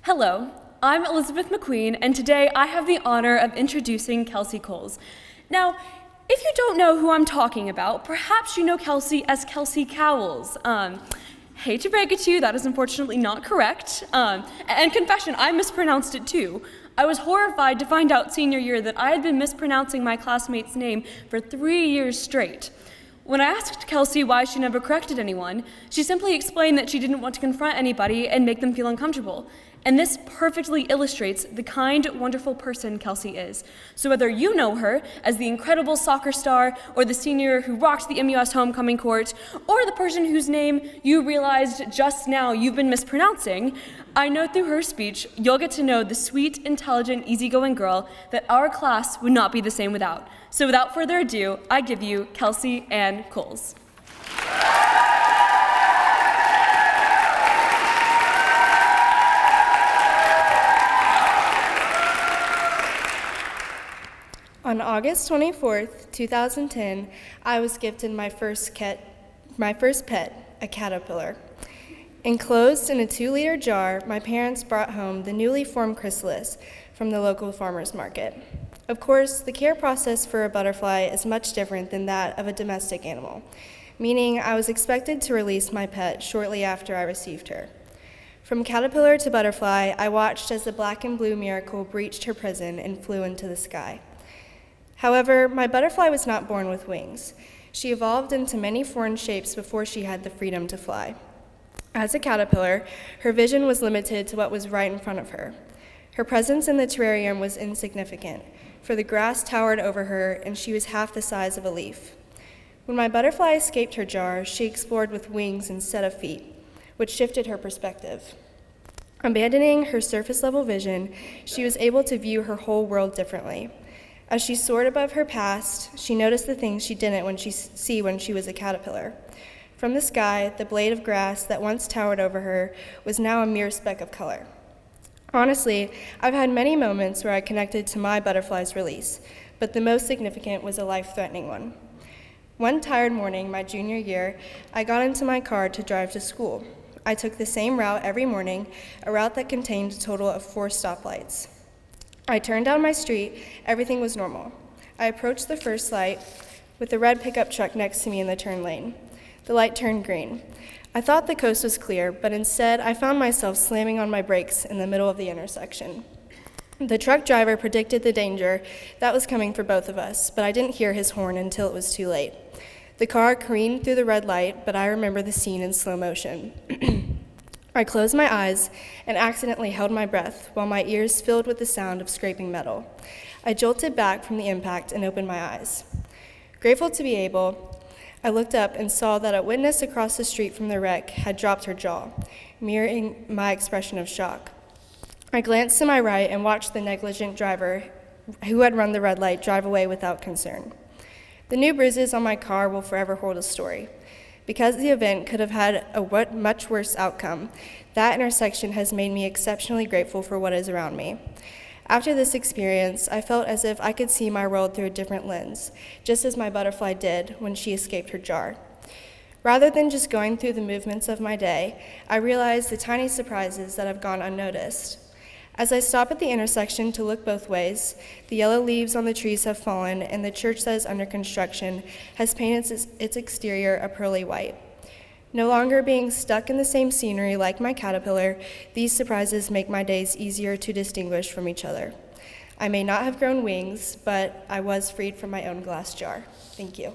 Hello, I'm Elizabeth McQueen, and today I have the honor of introducing Kelsi Cowles. Now, if you don't know who I'm talking about, perhaps you know Kelsi as Kelsi Cowles. Hate to break it to you, that is unfortunately not correct. And confession, I mispronounced it too. I was horrified to find out senior year that I had been mispronouncing my classmate's name for 3 years straight. When I asked Kelsi why she never corrected anyone, she simply explained that she didn't want to confront anybody and make them feel uncomfortable. And this perfectly illustrates the kind, wonderful person Kelsi is. So whether you know her as the incredible soccer star, or the senior who rocked the MUS homecoming court, or the person whose name you realized just now you've been mispronouncing, I know through her speech you'll get to know the sweet, intelligent, easygoing girl that our class would not be the same without. So without further ado, I give you Kelsi Ann Cowles. On August 24th, 2010, I was gifted my first pet, a caterpillar. Enclosed in a 2-liter jar, my parents brought home the newly formed chrysalis from the local farmer's market. Of course, the care process for a butterfly is much different than that of a domestic animal, meaning I was expected to release my pet shortly after I received her. From caterpillar to butterfly, I watched as the black and blue miracle breached her prison and flew into the sky. However, my butterfly was not born with wings. She evolved into many foreign shapes before she had the freedom to fly. As a caterpillar, her vision was limited to what was right in front of her. Her presence in the terrarium was insignificant, for the grass towered over her and she was half the size of a leaf. When my butterfly escaped her jar, she explored with wings instead of feet, which shifted her perspective. Abandoning her surface-level vision, she was able to view her whole world differently. As she soared above her past, she noticed the things she didn't see when she was a caterpillar. From the sky, the blade of grass that once towered over her was now a mere speck of color. Honestly, I've had many moments where I connected to my butterfly's release, but the most significant was a life-threatening one. One tired morning, my junior year, I got into my car to drive to school. I took the same route every morning, a route that contained a total of 4 stoplights. I turned down my street, everything was normal. I approached the first light with the red pickup truck next to me in the turn lane. The light turned green. I thought the coast was clear, but instead I found myself slamming on my brakes in the middle of the intersection. The truck driver predicted the danger that was coming for both of us, but I didn't hear his horn until it was too late. The car careened through the red light, but I remember the scene in slow motion. I closed my eyes and accidentally held my breath while my ears filled with the sound of scraping metal. I jolted back from the impact and opened my eyes. Grateful to be able, I looked up and saw that a witness across the street from the wreck had dropped her jaw, mirroring my expression of shock. I glanced to my right and watched the negligent driver who had run the red light drive away without concern. The new bruises on my car will forever hold a story. Because the event could have had a much worse outcome, that intersection has made me exceptionally grateful for what is around me. After this experience, I felt as if I could see my world through a different lens, just as my butterfly did when she escaped her jar. Rather than just going through the movements of my day, I realized the tiny surprises that have gone unnoticed. As I stop at the intersection to look both ways, the yellow leaves on the trees have fallen and the church that is under construction has painted its exterior a pearly white. No longer being stuck in the same scenery like my caterpillar, these surprises make my days easier to distinguish from each other. I may not have grown wings, but I was freed from my own glass jar. Thank you.